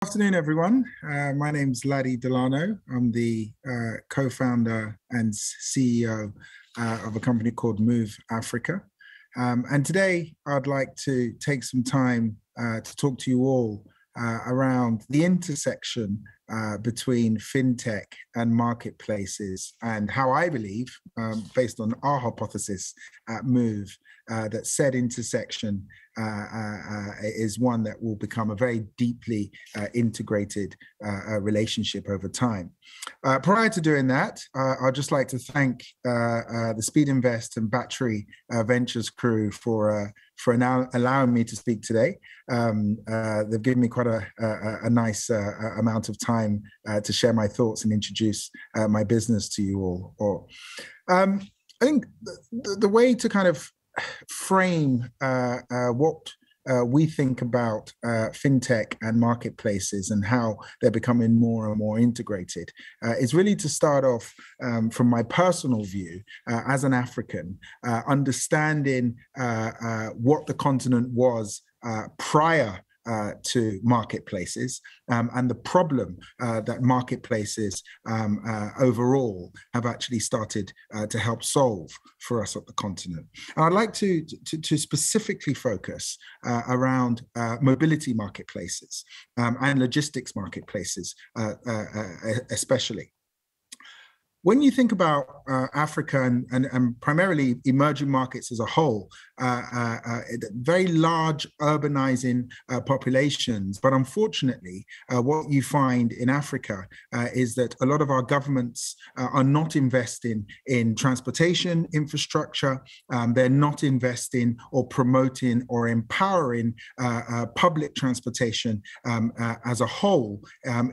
Afternoon, everyone. My name's Ladi Delano. I'm the co-founder and CEO of a company called Moove Africa. And today I'd like to take some time to talk to you all around the intersection between fintech and marketplaces, and how I believe, based on our hypothesis at Moove, that said intersection is one that will become a very deeply integrated relationship over time. Prior to doing that, I'd just like to thank the Speed Invest and Battery Ventures crew for now allowing me to speak today. They've given me quite a nice amount of time to share my thoughts and introduce my business to you all. I think the way to kind of frame what we think about fintech and marketplaces and how they're becoming more and more integrated is really to start off from my personal view as an African, understanding what the continent was prior to marketplaces and the problem that marketplaces overall have actually started to help solve for us at the continent. And I'd like to specifically focus around mobility marketplaces and logistics marketplaces especially. When you think about Africa and primarily emerging markets as a whole, very large urbanizing populations, but unfortunately, what you find in Africa is that a lot of our governments are not investing in transportation infrastructure. They're not investing or promoting or empowering public transportation as a whole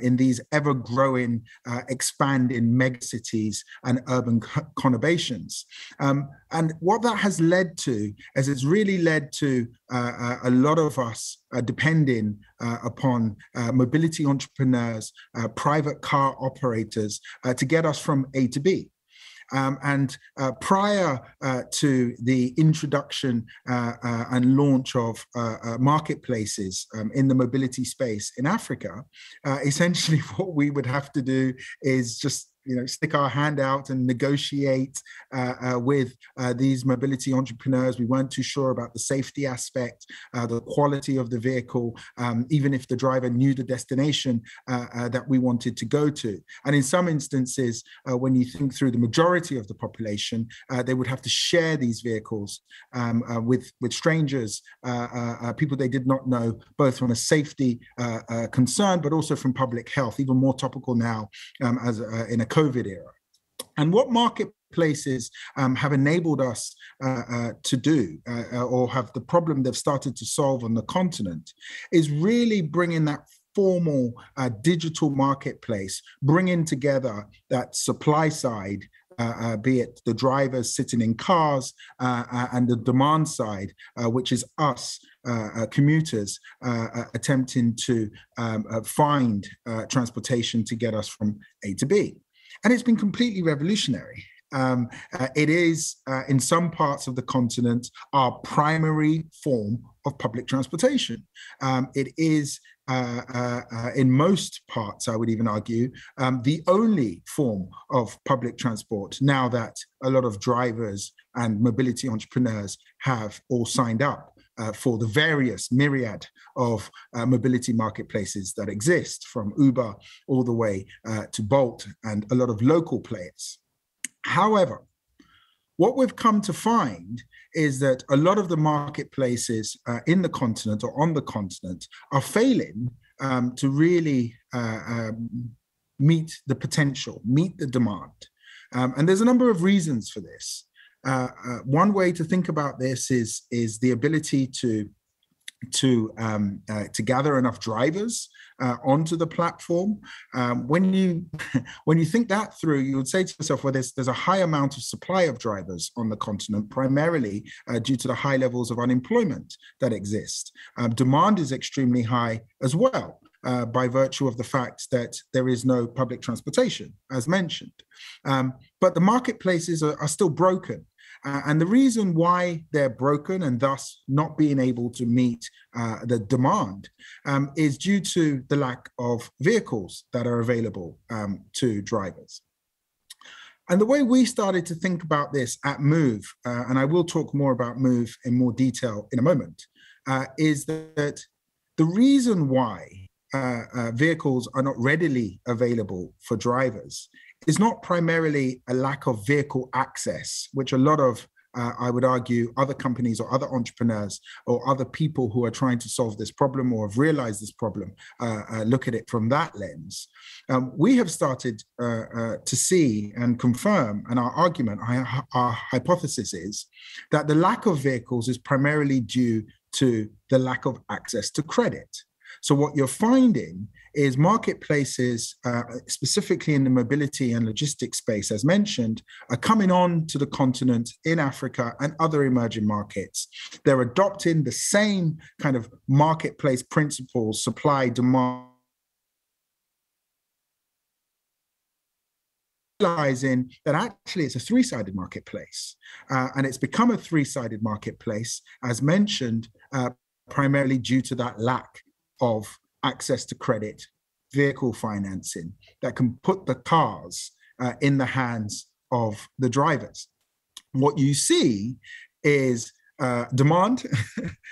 in these ever-growing, expanding megacities and urban conurbations. And what that has led to is it's really led to a lot of us depending upon mobility entrepreneurs, private car operators to get us from A to B. And prior to the introduction and launch of marketplaces in the mobility space in Africa, essentially what we would have to do is just stick our hand out and negotiate with these mobility entrepreneurs. We weren't too sure about the safety aspect, the quality of the vehicle, even if the driver knew the destination that we wanted to go to. And in some instances, when you think through the majority of the population, they would have to share these vehicles with strangers, people they did not know, both from a safety concern, but also from public health, even more topical now as in a COVID era. And what marketplaces have enabled us to do, or have the problem they've started to solve on the continent, is really bringing that formal digital marketplace, bringing together that supply side, be it the drivers sitting in cars, and the demand side, which is us, commuters, attempting to find transportation to get us from A to B. And it's been completely revolutionary. It is, in some parts of the continent, our primary form of public transportation. It is, in most parts, I would even argue, the only form of public transport now that a lot of drivers and mobility entrepreneurs have all signed up for the various myriad of mobility marketplaces that exist, from Uber all the way to Bolt and a lot of local players. However, what we've come to find is that a lot of the marketplaces in the continent or on the continent are failing to really meet the potential, meet the demand. And there's a number of reasons for this. One way to think about this is the ability to gather enough drivers onto the platform. When you think that through, you would say to yourself, well, there's a high amount of supply of drivers on the continent, primarily due to the high levels of unemployment that exist. Demand is extremely high as well, by virtue of the fact that there is no public transportation, as mentioned. But the marketplaces are still broken. And the reason why they're broken and thus not being able to meet the demand is due to the lack of vehicles that are available to drivers. And the way we started to think about this at Moove, and I will talk more about Moove in more detail in a moment, is that the reason why vehicles are not readily available for drivers is not primarily a lack of vehicle access, which a lot of, I would argue, other companies or other entrepreneurs or other people who are trying to solve this problem or have realized this problem look at it from that lens. We have started to see and confirm, and our argument, our hypothesis is that the lack of vehicles is primarily due to the lack of access to credit. So what you're finding is marketplaces, specifically in the mobility and logistics space, as mentioned, are coming on to the continent in Africa and other emerging markets. They're adopting the same kind of marketplace principles, supply, demand, realizing that actually it's a three-sided marketplace. And it's become a three-sided marketplace, as mentioned, primarily due to that lack of access to credit, vehicle financing that can put the cars in the hands of the drivers. What you see is demand,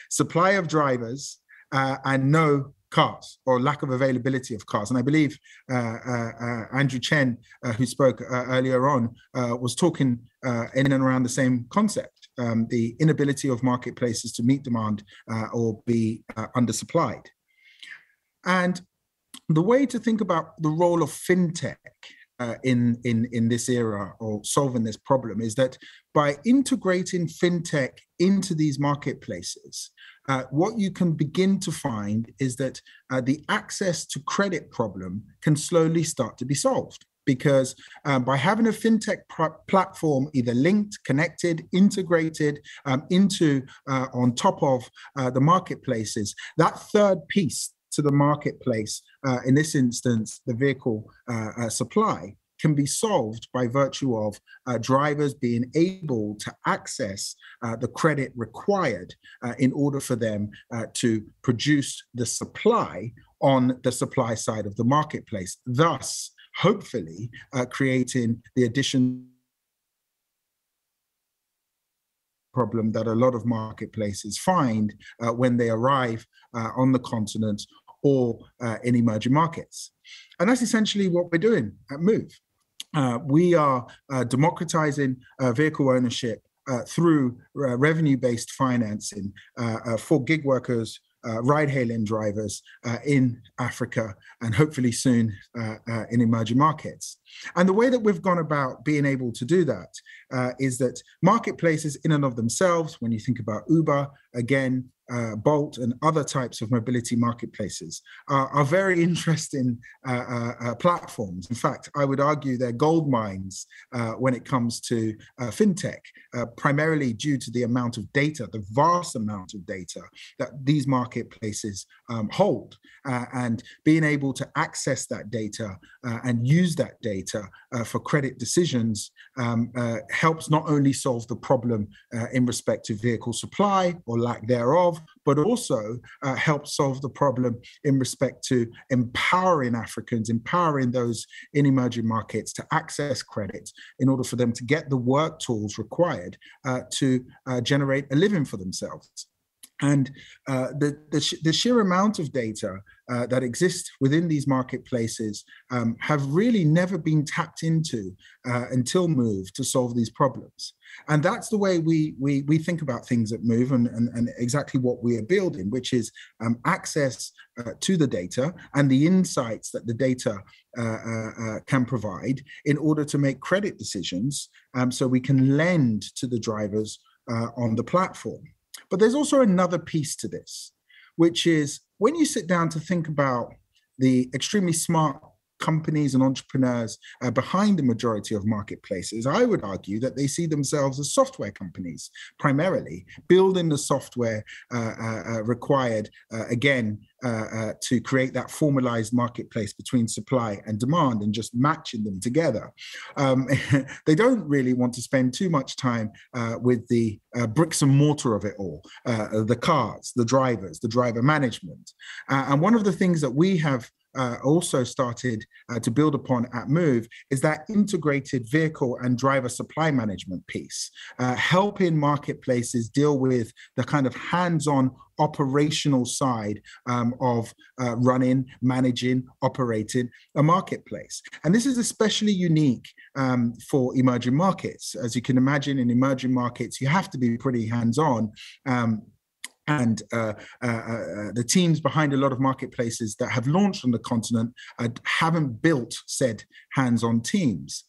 supply of drivers, and no cars or lack of availability of cars. And I believe Andrew Chen, who spoke earlier on, was talking in and around the same concept, the inability of marketplaces to meet demand or be undersupplied. And the way to think about the role of fintech in this era or solving this problem is that by integrating fintech into these marketplaces, what you can begin to find is that the access to credit problem can slowly start to be solved. Because by having a fintech platform either linked, connected, integrated into on top of the marketplaces, that third piece to the marketplace, in this instance, the vehicle supply, can be solved by virtue of drivers being able to access the credit required in order for them to produce the supply on the supply side of the marketplace, thus hopefully creating the addition problem that a lot of marketplaces find when they arrive on the continent or in emerging markets. And that's essentially what we're doing at Moove. We are democratizing vehicle ownership through revenue-based financing for gig workers, ride-hailing drivers in Africa, and hopefully soon in emerging markets. And the way that we've gone about being able to do that is that marketplaces in and of themselves, when you think about Uber, again, Bolt and other types of mobility marketplaces are very interesting platforms. In fact, I would argue they're gold mines when it comes to fintech, primarily due to the amount of data, the vast amount of data that these marketplaces hold, and being able to access that data and use that data for credit decisions helps not only solve the problem in respect to vehicle supply or lack thereof, but also help solve the problem in respect to empowering Africans, empowering those in emerging markets to access credit in order for them to get the work tools required to generate a living for themselves. And the sheer amount of data that exists within these marketplaces have really never been tapped into until Moove to solve these problems. And that's the way we think about things at Moove and exactly what we are building, which is access to the data and the insights that the data can provide in order to make credit decisions so we can lend to the drivers on the platform. But there's also another piece to this, which is when you sit down to think about the extremely smart companies and entrepreneurs behind the majority of marketplaces, I would argue that they see themselves as software companies, primarily, building the software required, again, to create that formalized marketplace between supply and demand and just matching them together. They don't really want to spend too much time with the bricks and mortar of it all, the cars, the drivers, the driver management. And one of the things that we have also started to build upon at Moove is that integrated vehicle and driver supply management piece, helping marketplaces deal with the kind of hands-on operational side of running, managing, operating a marketplace. And this is especially unique for emerging markets. As you can imagine, in emerging markets, you have to be pretty hands-on. And the teams behind a lot of marketplaces that have launched on the continent haven't built said hands-on teams.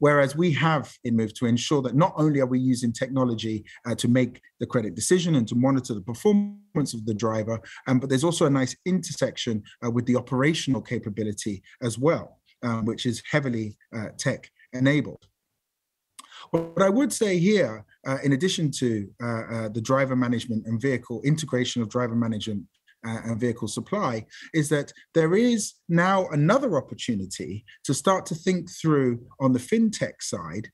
Whereas we have in Moove to ensure that not only are we using technology to make the credit decision and to monitor the performance of the driver, but there's also a nice intersection with the operational capability as well, which is heavily tech enabled. What I would say here, in addition to the driver management and vehicle integration of driver management and vehicle supply, is that there is now another opportunity to start to think through on the fintech side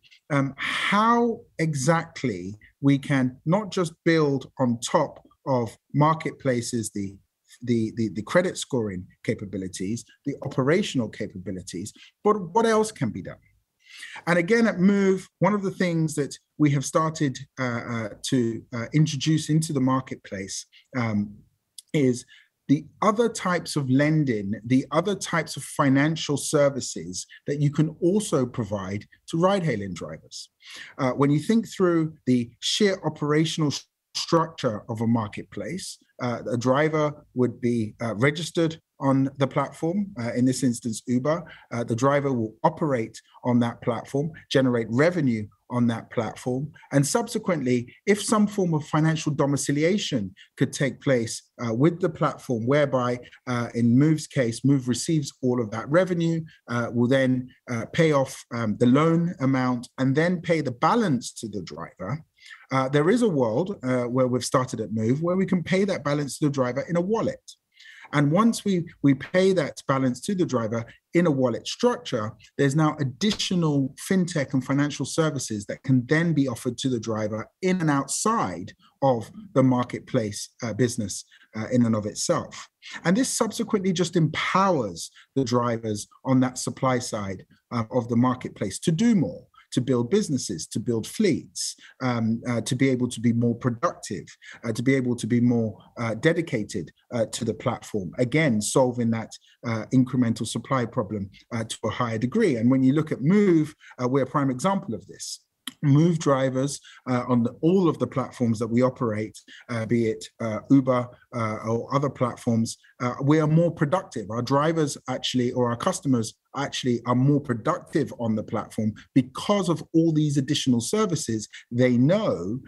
how exactly we can not just build on top of marketplaces the credit scoring capabilities, the operational capabilities, but what else can be done? And again, at Moove, one of the things that we have started to introduce into the marketplace is the other types of lending, the other types of financial services that you can also provide to ride-hailing drivers. When you think through the sheer operational structure of a marketplace, a driver would be registered on the platform, in this instance, Uber. The driver will operate on that platform, generate revenue on that platform, and subsequently, if some form of financial domiciliation could take place with the platform, whereby in Moove's case, Moove receives all of that revenue, will then pay off the loan amount and then pay the balance to the driver. There is a world where we've started at Moove where we can pay that balance to the driver in a wallet. And once we pay that balance to the driver in a wallet structure, there's now additional fintech and financial services that can then be offered to the driver in and outside of the marketplace business in and of itself. And this subsequently just empowers the drivers on that supply side of the marketplace to do more, to build businesses, to build fleets, to be able to be more productive, to be able to be more dedicated to the platform. Again, solving that incremental supply problem to a higher degree. And when you look at Moove, we're a prime example of this. Moove drivers on all of the platforms that we operate, be it Uber or other platforms, we are more productive. Our drivers actually, or our customers actually are more productive on the platform because of all these additional services they know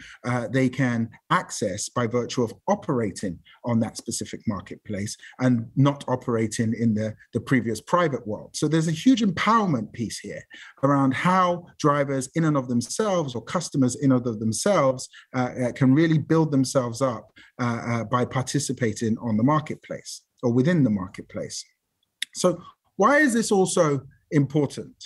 they can access by virtue of operating on that specific marketplace and not operating in the previous private world. So there's a huge empowerment piece here around how drivers in and of themselves or customers in and of themselves can really build themselves up by participating on the marketplace or within the marketplace. So why is this also important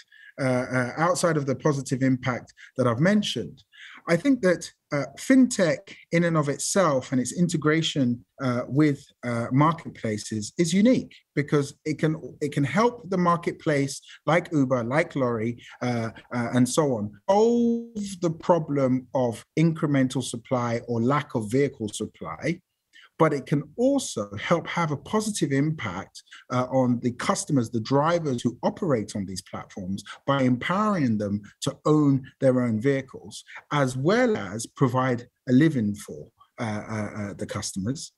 outside of the positive impact that I've mentioned? I think that fintech in and of itself and its integration with marketplaces is unique because it can help the marketplace like Uber, like Lorry, and so on, solve the problem of incremental supply or lack of vehicle supply. But it can also help have a positive impact on the customers, the drivers who operate on these platforms by empowering them to own their own vehicles, as well as provide a living for the customers.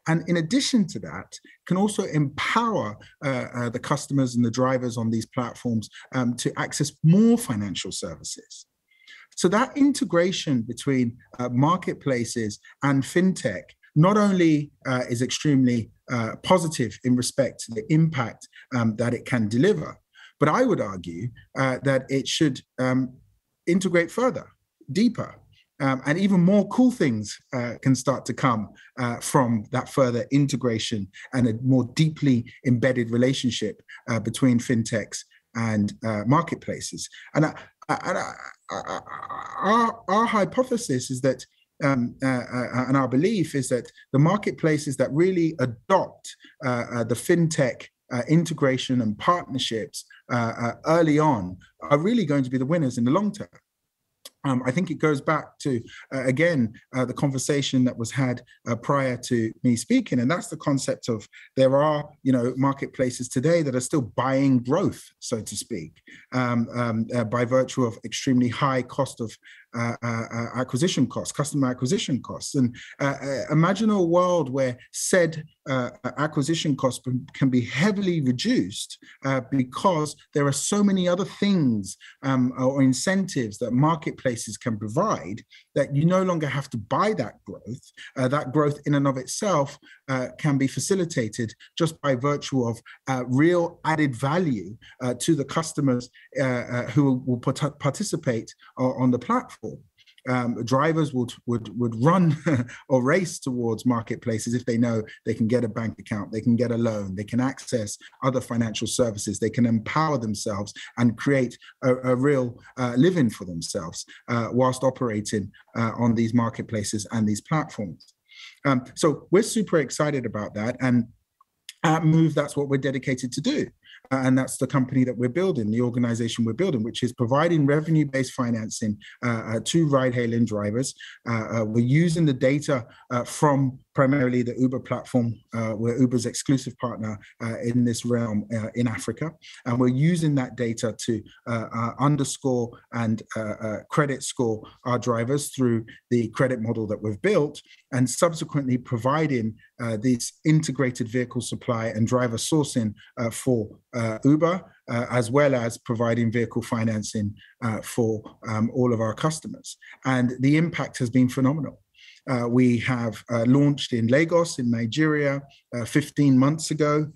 And in addition to that, can also empower the customers and the drivers on these platforms to access more financial services. So that integration between marketplaces and fintech not only is extremely positive in respect to the impact that it can deliver. But I would argue that it should integrate further, deeper, and even more cool things can start to come from that further integration and a more deeply embedded relationship between fintechs and marketplaces. And our hypothesis is that, and our belief is that the marketplaces that really adopt the fintech integration and partnerships early on are really going to be the winners in the long term. I think it goes back to, again, the conversation that was had prior to me speaking, and that's the concept of there are, marketplaces today that are still buying growth, so to speak, by virtue of extremely high cost of acquisition costs, customer acquisition costs. And imagine a world where said acquisition costs can be heavily reduced because there are so many other things or incentives that marketplaces can provide that you no longer have to buy that growth. That growth in and of itself can be facilitated just by virtue of real added value to the customers who will participate on the platform. Drivers would run or race towards marketplaces if they know they can get a bank account, they can get a loan, they can access other financial services, they can empower themselves and create a real living for themselves whilst operating on these marketplaces and these platforms. So we're super excited about that. And at Moove, that's what we're dedicated to do. And that's the company that we're building, the organization we're building, which is providing revenue-based financing to ride-hailing drivers. We're using the data from primarily the Uber platform. We're Uber's exclusive partner in this realm in Africa. And we're using that data to underscore and credit score our drivers through the credit model that we've built, and subsequently providing this integrated vehicle supply and driver sourcing for Uber, as well as providing vehicle financing for all of our customers. And the impact has been phenomenal. We have launched in Lagos in Nigeria 15 months ago.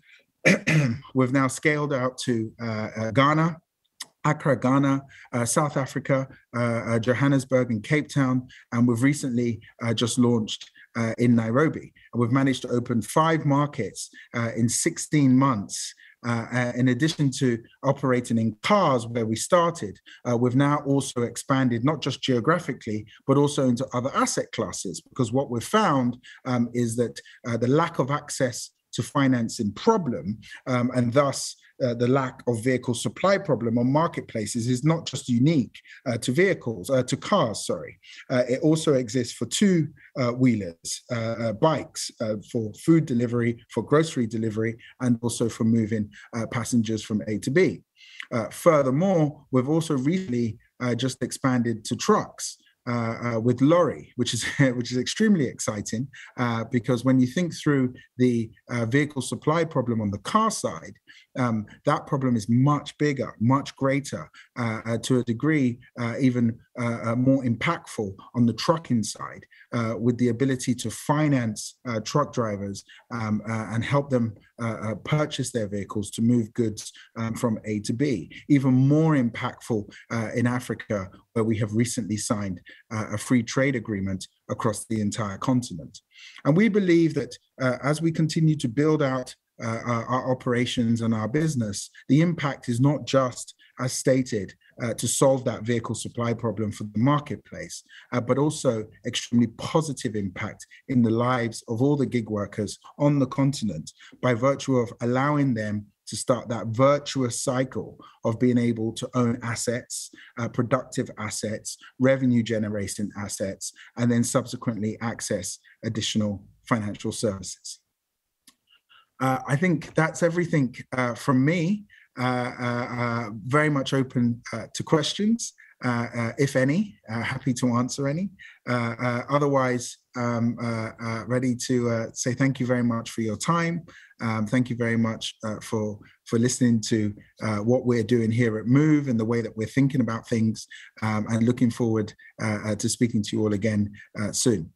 We've now scaled out to Ghana, Accra, Ghana, South Africa, Johannesburg and Cape Town, and we've recently just launched in Nairobi. And we've managed to open 5 markets in 16 months. In addition to operating in cars where we started, we've now also expanded not just geographically, but also into other asset classes, because what we've found is that the lack of access to financing problem and thus the lack of vehicle supply problem on marketplaces is not just unique to cars, sorry. It also exists for two-wheelers, bikes, for food delivery, for grocery delivery, and also for moving passengers from A to B. Furthermore, we've also recently just expanded to trucks. With lorry, which is extremely exciting, because when you think through the vehicle supply problem on the car side, that problem is much bigger, much greater, to a degree even more impactful on the trucking side, with the ability to finance truck drivers and help them purchase their vehicles to move goods from A to B. Even more impactful in Africa, where we have recently signed a free trade agreement across the entire continent. And we believe that as we continue to build out our operations and our business, the impact is not just, as stated, to solve that vehicle supply problem for the marketplace, but also extremely positive impact in the lives of all the gig workers on the continent by virtue of allowing them to start that virtuous cycle of being able to own assets, productive assets, revenue generating assets, and then subsequently access additional financial services. I think that's everything from me. Very much open to questions, if any, happy to answer any. Otherwise, ready to say thank you very much for your time. Thank you very much for listening to what we're doing here at Moove and the way that we're thinking about things, and looking forward to speaking to you all again soon.